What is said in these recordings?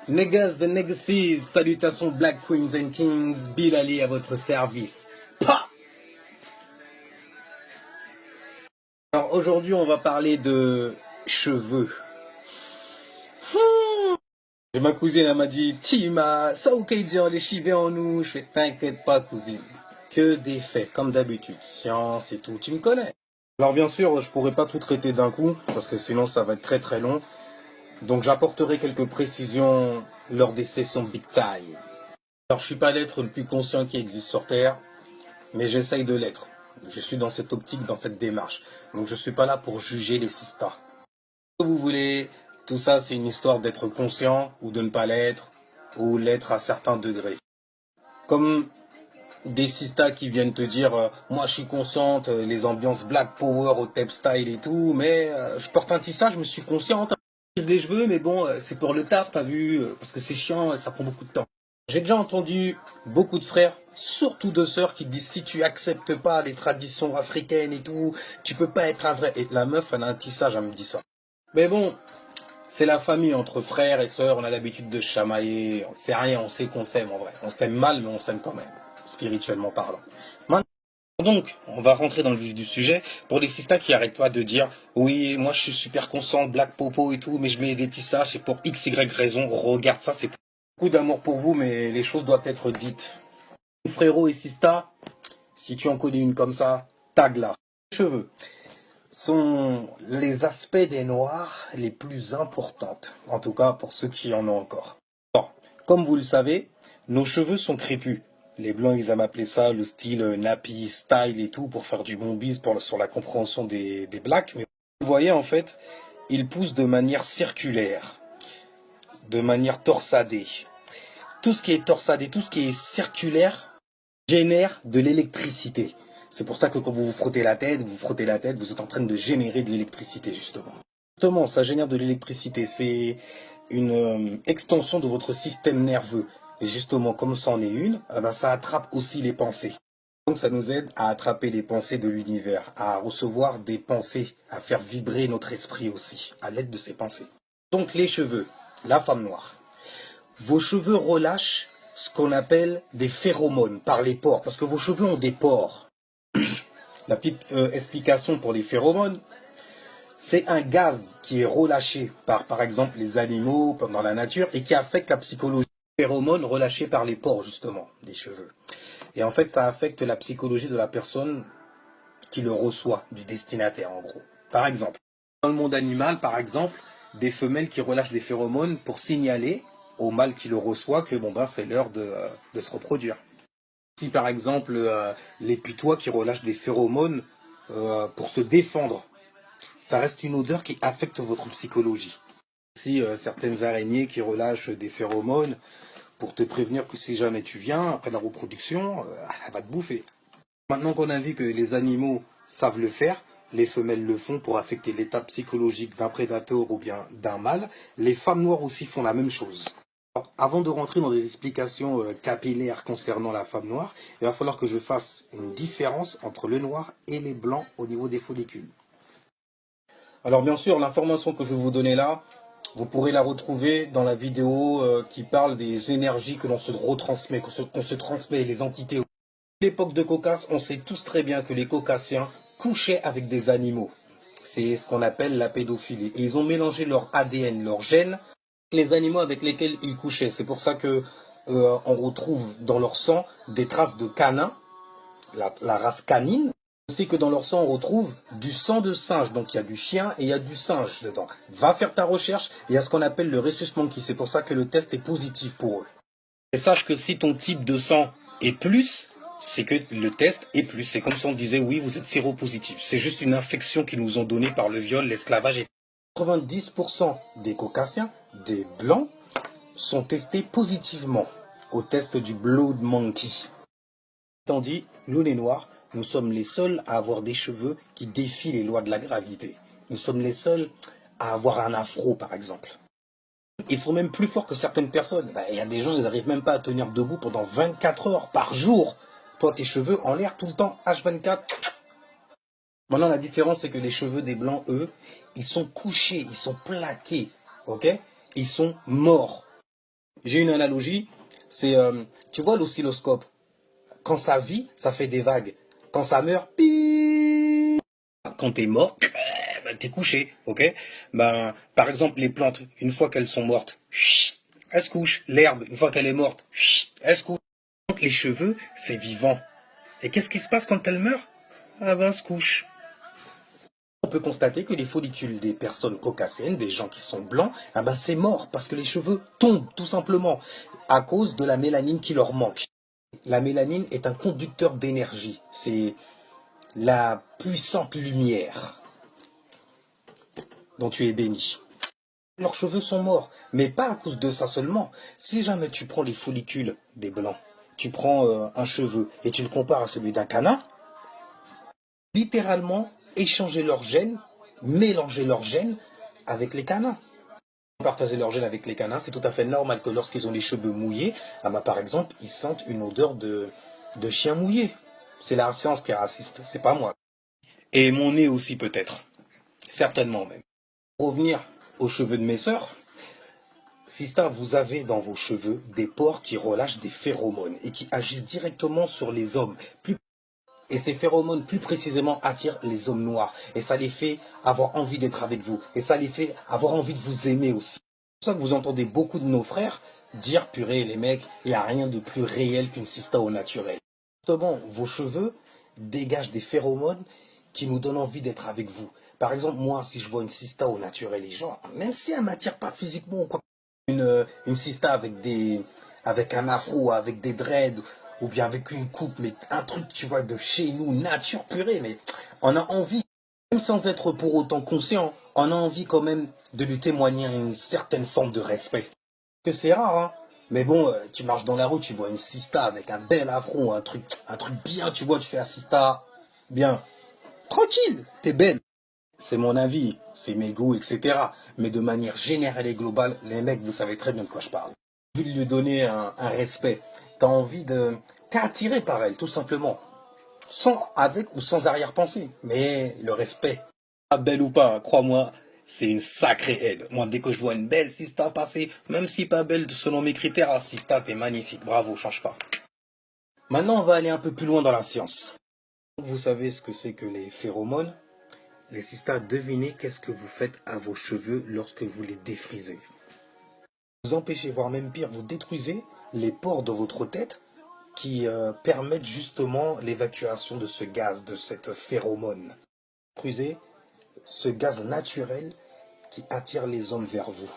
Niggas and niggasses, salutations Black Queens and Kings, Bill Ali à votre service. Pa! Alors aujourd'hui on va parler de cheveux. Et ma cousine elle m'a dit, Tima, ça ok dire les cheveux en nous. Je fais t'inquiète pas cousine. Que des faits, comme d'habitude, science et tout, tu me connais. Alors bien sûr je pourrais pas tout traiter d'un coup, parce que sinon ça va être très très long. Donc j'apporterai quelques précisions lors des sessions Big Time. Alors je suis pas l'être le plus conscient qui existe sur Terre, mais j'essaye de l'être. Je suis dans cette optique, dans cette démarche. Donc je suis pas là pour juger les sistas. Si vous voulez, tout ça c'est une histoire d'être conscient ou de ne pas l'être, ou l'être à certains degrés. Comme des sistas qui viennent te dire moi je suis consciente, les ambiances Black Power au tape style et tout, mais je porte un tissage, je me suis consciente, je les cheveux, mais bon, c'est pour le taf, t'as vu, parce que c'est chiant, ça prend beaucoup de temps. J'ai déjà entendu beaucoup de frères, surtout de sœurs, qui disent si tu acceptes pas les traditions africaines et tout, tu peux pas être un vrai. Et la meuf, elle a un tissage, elle me dit ça. Mais bon, c'est la famille entre frères et sœurs, on a l'habitude de chamailler, on sait rien, on sait qu'on s'aime en vrai. On s'aime mal, mais on s'aime quand même, spirituellement parlant. Maintenant, donc, on va rentrer dans le vif du sujet. Pour les sistas qui arrêtent pas de dire, oui, moi je suis super conscient, Black Popo et tout, mais je mets des tissages, c'est pour X, Y raison, regarde ça, c'est beaucoup d'amour pour vous, mais les choses doivent être dites. Frérot et sista, si tu en connais une comme ça, tag-la. Les cheveux sont les aspects des noirs les plus importantes, en tout cas pour ceux qui en ont encore. Bon, comme vous le savez, nos cheveux sont crépus. Les blancs, ils aiment appeler ça le style nappy style et tout pour faire du bon bise sur la compréhension des blacks. Mais vous voyez, en fait, ils poussent de manière circulaire, de manière torsadée. Tout ce qui est torsadé, tout ce qui est circulaire génère de l'électricité. C'est pour ça que quand vous vous frottez la tête, vous êtes en train de générer de l'électricité, justement. Justement, ça génère de l'électricité. C'est une extension de votre système nerveux. Et justement, comme ça en est une, eh ben, ça attrape aussi les pensées. Donc ça nous aide à attraper les pensées de l'univers, à recevoir des pensées, à faire vibrer notre esprit aussi, à l'aide de ces pensées. Donc les cheveux, la femme noire. Vos cheveux relâchent ce qu'on appelle des phéromones par les pores, parce que vos cheveux ont des pores. La petite explication pour les phéromones, c'est un gaz qui est relâché par exemple, les animaux, dans la nature, et qui affecte la psychologie. Phéromones relâchés par les pores, justement, des cheveux. Et en fait, ça affecte la psychologie de la personne qui le reçoit, du destinataire, en gros. Par exemple, dans le monde animal, par exemple, des femelles qui relâchent des phéromones pour signaler au mâle qui le reçoit que bon ben c'est l'heure de se reproduire. Si par exemple les putois qui relâchent des phéromones pour se défendre, ça reste une odeur qui affecte votre psychologie. Aussi certaines araignées qui relâchent des phéromones pour te prévenir que si jamais tu viens après la reproduction, elle va te bouffer. Maintenant qu'on a vu que les animaux savent le faire, les femelles le font pour affecter l'état psychologique d'un prédateur ou bien d'un mâle, les femmes noires aussi font la même chose. Alors, avant de rentrer dans des explications capillaires concernant la femme noire, il va falloir que je fasse une différence entre le noir et les blancs au niveau des follicules. Alors bien sûr, l'information que je vais vous donner là, vous pourrez la retrouver dans la vidéo qui parle des énergies que l'on se retransmet, qu'on se transmet, les entités. À l'époque de Caucase, on sait tous très bien que les Caucasiens couchaient avec des animaux. C'est ce qu'on appelle la pédophilie. Et ils ont mélangé leur ADN, leur gène, les animaux avec lesquels ils couchaient. C'est pour ça que on retrouve dans leur sang des traces de canin, la race canine. Aussi que dans leur sang, on retrouve du sang de singe. Donc il y a du chien et il y a du singe dedans. Va faire ta recherche. Il y a ce qu'on appelle le rhesus monkey. C'est pour ça que le test est positif pour eux. Et sache que si ton type de sang est plus, c'est que le test est plus. C'est comme si on disait oui, vous êtes séropositif. C'est juste une infection qu'ils nous ont donnée par le viol, l'esclavage. Et 90% des Caucasiens, des blancs, sont testés positivement au test du Blood Monkey. Tandis, nous les noirs, nous sommes les seuls à avoir des cheveux qui défient les lois de la gravité. Nous sommes les seuls à avoir un afro, par exemple. Ils sont même plus forts que certaines personnes. Il y a des gens, ils n'arrivent même pas à tenir debout pendant 24 heures par jour. Toi, tes cheveux en l'air tout le temps, H24. Maintenant, la différence, c'est que les cheveux des blancs, eux, ils sont couchés, ils sont plaqués, ok? Ils sont morts. J'ai une analogie, c'est, tu vois l'oscilloscope, quand ça vit, ça fait des vagues. Quand ça meurt, pii. Quand t'es mort, ben, t'es couché, ok? Ben, par exemple, les plantes, une fois qu'elles sont mortes, chut, elles se couchent. L'herbe, une fois qu'elle est morte, chut, elle se couche. Donc, les cheveux, c'est vivant. Et qu'est-ce qui se passe quand elles meurent? Ah ben, elles se couchent. On peut constater que les follicules des personnes caucasiennes, des gens qui sont blancs, ah ben c'est mort parce que les cheveux tombent tout simplement à cause de la mélanine qui leur manque. La mélanine est un conducteur d'énergie. C'est la puissante lumière dont tu es béni. Leurs cheveux sont morts, mais pas à cause de ça seulement. Si jamais tu prends les follicules des blancs, tu prends un cheveu et tu le compares à celui d'un canard, littéralement échanger leurs gènes, mélanger leurs gènes avec les canins. Partager leur gène avec les canins, c'est tout à fait normal que lorsqu'ils ont les cheveux mouillés, ah bah, par exemple, ils sentent une odeur de chien mouillé. C'est la science qui est raciste, c'est pas moi. Et mon nez aussi peut-être, certainement même. Pour revenir aux cheveux de mes sœurs, Sista, vous avez dans vos cheveux des pores qui relâchent des phéromones et qui agissent directement sur les hommes. Et ces phéromones, plus précisément, attirent les hommes noirs. Et ça les fait avoir envie d'être avec vous. Et ça les fait avoir envie de vous aimer aussi. C'est pour ça que vous entendez beaucoup de nos frères dire, purée, les mecs, il n'y a rien de plus réel qu'une sista au naturel. Justement, vos cheveux dégagent des phéromones qui nous donnent envie d'être avec vous. Par exemple, moi, si je vois une sista au naturel, les gens, même si elle m'attire pas physiquement ou quoi, une sista avec un afro, avec des dreads, ou bien avec une coupe, mais un truc, tu vois, de chez nous, nature purée, mais on a envie, même sans être pour autant conscient, on a envie quand même de lui témoigner une certaine forme de respect. Que c'est rare, hein. Mais bon, tu marches dans la rue, tu vois une sista avec un bel afro, un truc bien, tu vois, tu fais un sista bien. Tranquille, t'es belle. C'est mon avis, c'est mes goûts, etc. Mais de manière générale et globale, les mecs, vous savez très bien de quoi je parle. Vu de lui donner un respect, t'as envie de... T'es attiré par elle, tout simplement. Sans, avec ou sans arrière-pensée. Mais le respect, pas belle ou pas, crois-moi, c'est une sacrée aide. Moi, dès que je vois une belle sista passer, même si pas belle selon mes critères, ah, sista, t'es magnifique, bravo, change pas. Maintenant, on va aller un peu plus loin dans la science. Vous savez ce que c'est que les phéromones? Les sistas, devinez qu'est-ce que vous faites à vos cheveux lorsque vous les défrisez. Vous empêchez, voire même pire, vous détruisez les pores de votre tête qui permettent justement l'évacuation de ce gaz, de cette phéromone. Détruisez ce gaz naturel qui attire les hommes vers vous.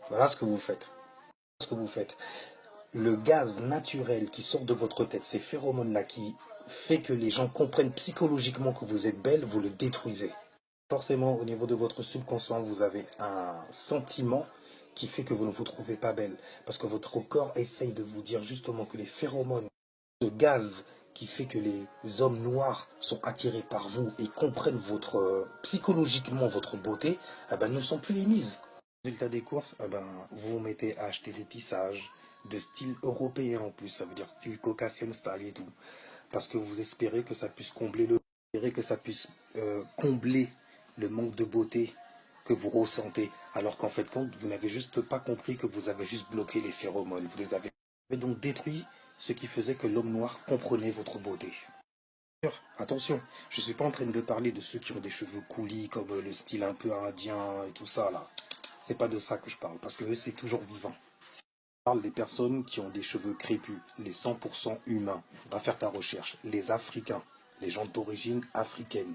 Voilà ce que vous faites. Ce que vous faites. Le gaz naturel qui sort de votre tête, ces phéromones-là qui fait que les gens comprennent psychologiquement que vous êtes belle, vous le détruisez. Forcément, au niveau de votre subconscient, vous avez un sentiment qui fait que vous ne vous trouvez pas belle. Parce que votre corps essaye de vous dire justement que les phéromones, ce gaz qui fait que les hommes noirs sont attirés par vous et comprennent psychologiquement votre beauté, eh ben, ne sont plus émises. Résultat des courses, eh ben, vous vous mettez à acheter des tissages de style européen en plus, ça veut dire style Caucasian style et tout. Parce que vous espérez que ça puisse combler le manque de beauté que vous ressentez, alors qu'en fait, vous n'avez juste pas compris que vous avez juste bloqué les phéromones. Vous les avez donc détruit ce qui faisait que l'homme noir comprenait votre beauté. Attention, je ne suis pas en train de parler de ceux qui ont des cheveux coulis, comme le style un peu indien et tout ça là. C'est pas de ça que je parle, parce que eux, c'est toujours vivant. Je parle des personnes qui ont des cheveux crépus, les 100% humains. Va faire ta recherche. Les Africains, les gens d'origine africaine.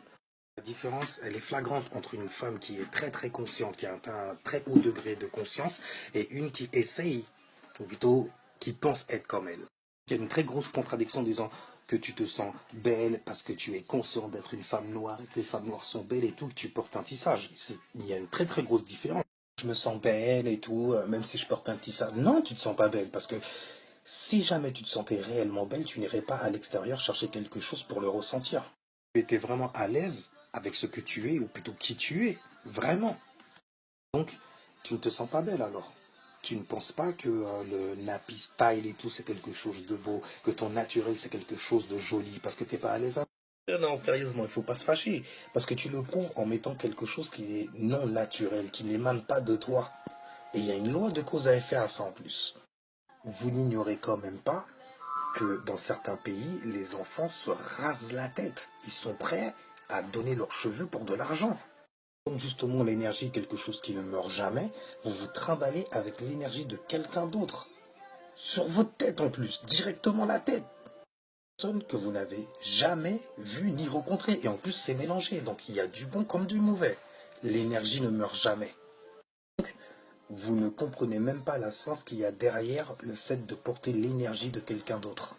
La différence, elle est flagrante entre une femme qui est très très consciente, qui a un très haut degré de conscience, et une qui essaye, ou plutôt qui pense être comme elle. Il y a une très grosse contradiction disant que tu te sens belle parce que tu es conscient d'être une femme noire et que les femmes noires sont belles et tout, que tu portes un tissage. Il y a une très très grosse différence. Je me sens belle et tout, même si je porte un tissage. Non, tu te sens pas belle parce que si jamais tu te sentais réellement belle, tu n'irais pas à l'extérieur chercher quelque chose pour le ressentir. Tu étais vraiment à l'aise avec ce que tu es, ou plutôt qui tu es, vraiment. Donc, tu ne te sens pas belle alors. Tu ne penses pas que le nappy style et tout, c'est quelque chose de beau, que ton naturel, c'est quelque chose de joli, parce que tu n'es pas à l'aise avec. Non, sérieusement, il ne faut pas se fâcher, parce que tu le prouves en mettant quelque chose qui est non naturel, qui n'émane pas de toi. Et il y a une loi de cause à effet à ça en plus. Vous n'ignorez quand même pas que dans certains pays, les enfants se rasent la tête. Ils sont prêts à donner leurs cheveux pour de l'argent. Comme justement l'énergie est quelque chose qui ne meurt jamais, vous vous trimballez avec l'énergie de quelqu'un d'autre. Sur votre tête en plus, directement la tête. Personne que vous n'avez jamais vu ni rencontré. Et en plus, c'est mélangé. Donc il y a du bon comme du mauvais. L'énergie ne meurt jamais. Donc, vous ne comprenez même pas la sens qu'il y a derrière le fait de porter l'énergie de quelqu'un d'autre.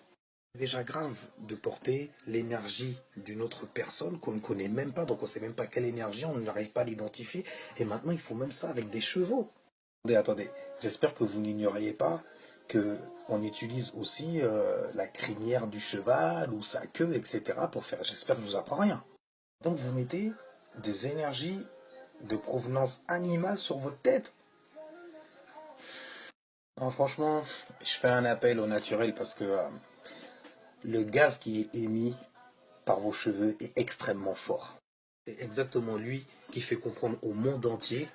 C'est déjà grave de porter l'énergie d'une autre personne qu'on ne connaît même pas, donc on ne sait même pas quelle énergie, on n'arrive pas à l'identifier. Et maintenant, il faut même ça avec des chevaux. Attendez, j'espère que vous n'ignoriez pas que on utilise aussi la crinière du cheval ou sa queue, etc. pour faire. J'espère que je vous apprends rien. Donc vous mettez des énergies de provenance animale sur votre tête. Non, franchement, je fais un appel au naturel parce que le gaz qui est émis par vos cheveux est extrêmement fort. C'est exactement lui qui fait comprendre au monde entier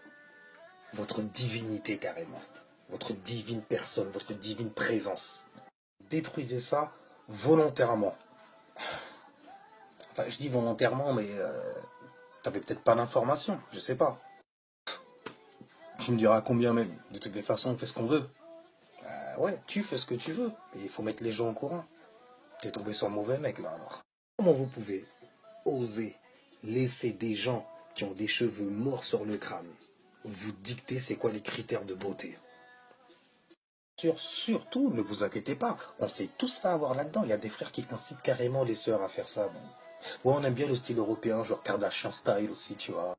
votre divinité carrément, votre divine personne, votre divine présence. Détruisez ça volontairement. Enfin, je dis volontairement, mais t'avais peut-être pas d'informations, je sais pas. Tu me diras combien même. De toutes les façons, on fait ce qu'on veut. Ouais, tu fais ce que tu veux. Et il faut mettre les gens au courant. T'es tombé sur le mauvais mec là alors. Comment vous pouvez oser laisser des gens qui ont des cheveux morts sur le crâne vous dicter c'est quoi les critères de beauté? Surtout, ne vous inquiétez pas, on s'est tous fait avoir là-dedans. Il y a des frères qui incitent carrément les sœurs à faire ça. Bon. Ouais, on aime bien le style européen, genre Kardashian style aussi, tu vois.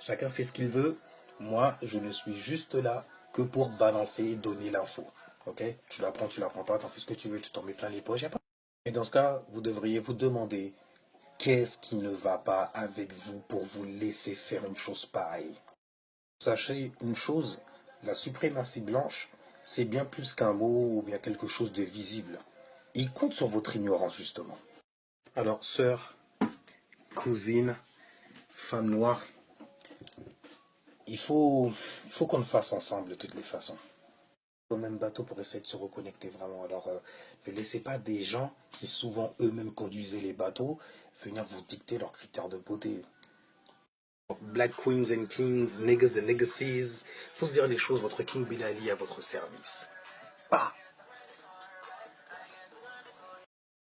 Chacun fait ce qu'il veut. Moi, je ne suis juste là que pour balancer et donner l'info. Ok? Tu la prends pas, t'en fais ce que tu veux, tu t'en mets plein les poches. Y a pas... Et dans ce cas, vous devriez vous demander qu'est-ce qui ne va pas avec vous pour vous laisser faire une chose pareille. Sachez une chose, la suprématie blanche, c'est bien plus qu'un mot ou bien quelque chose de visible. Il compte sur votre ignorance, justement. Alors, sœur, cousine, femme noire, il faut qu'on le fasse ensemble de toutes les façons. Au même bateau pour essayer de se reconnecter vraiment. Alors, ne laissez pas des gens qui souvent eux-mêmes conduisaient les bateaux venir vous dicter leurs critères de beauté. Black Queens and Kings, Niggas and Legacies. Faut se dire les choses, votre King Bilali à votre service. Bah